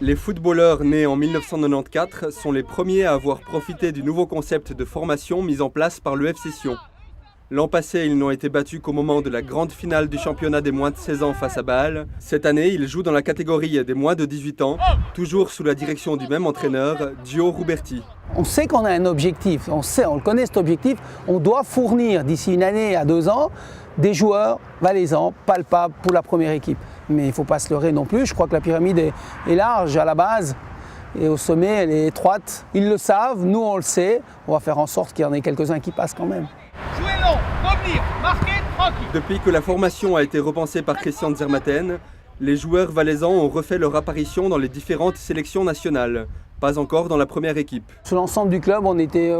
Les footballeurs nés en 1994 sont les premiers à avoir profité du nouveau concept de formation mis en place par le FC Sion. L'an passé, ils n'ont été battus qu'au moment de la grande finale du championnat des moins de 16 ans face à Bâle. Cette année, ils jouent dans la catégorie des moins de 18 ans, toujours sous la direction du même entraîneur, Gio Ruberti. On sait qu'on a un objectif, on le connaît cet objectif, on doit fournir d'ici une année à 2 ans des joueurs valaisans, palpables pour la première équipe. Mais il ne faut pas se leurrer non plus, je crois que la pyramide est large à la base et au sommet elle est étroite. Ils le savent, nous on le sait, on va faire en sorte qu'il y en ait quelques-uns qui passent quand même. Jouez long, revenir, marquer, tranquille. Depuis que la formation a été repensée par Christian Zermatten, les joueurs valaisans ont refait leur apparition dans les différentes sélections nationales, pas encore dans la première équipe. Sur l'ensemble du club, on était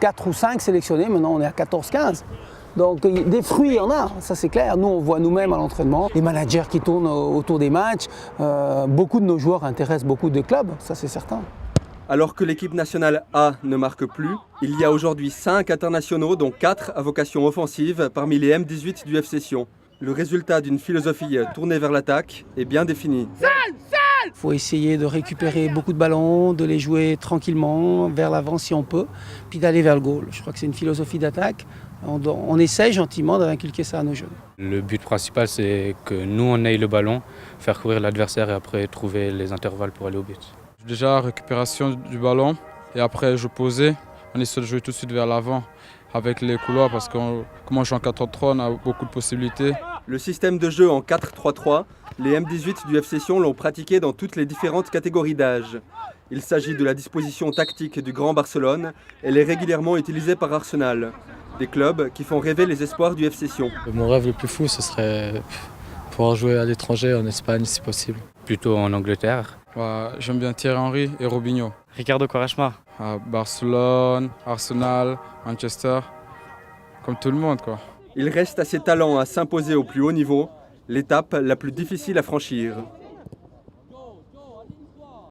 4 ou 5 sélectionnés, maintenant on est à 14-15. Donc des fruits, il y en a, ça c'est clair. Nous, on voit nous-mêmes à l'entraînement, les managers qui tournent autour des matchs. Beaucoup de nos joueurs intéressent beaucoup de clubs, ça c'est certain. Alors que l'équipe nationale A ne marque plus, il y a aujourd'hui 5 internationaux, dont 4 à vocation offensive parmi les M18 du FC Sion. Le résultat d'une philosophie tournée vers l'attaque est bien défini. Il faut essayer de récupérer beaucoup de ballons, de les jouer tranquillement vers l'avant si on peut, puis d'aller vers le goal. Je crois que c'est une philosophie d'attaque. On essaye gentiment d'inculquer ça à nos jeunes. Le but principal, c'est que nous, on ait le ballon, faire courir l'adversaire et après trouver les intervalles pour aller au but. Déjà, récupération du ballon et après je posais. On essaie de jouer tout de suite vers l'avant avec les couloirs parce que comme on joue en 4-3-3, on a beaucoup de possibilités. Le système de jeu en 4-3-3, les M18 du FC Sion l'ont pratiqué dans toutes les différentes catégories d'âge. Il s'agit de la disposition tactique du Grand Barcelone. Elle est régulièrement utilisée par Arsenal, des clubs qui font rêver les espoirs du FC Sion. Mon rêve le plus fou, ce serait pouvoir jouer à l'étranger, en Espagne si possible. Plutôt en Angleterre. J'aime bien Thierry Henry et Robinho. Ricardo Quaresma. À Barcelone, Arsenal, Manchester, comme tout le monde quoi. Il reste à ses talents à s'imposer au plus haut niveau, l'étape la plus difficile à franchir.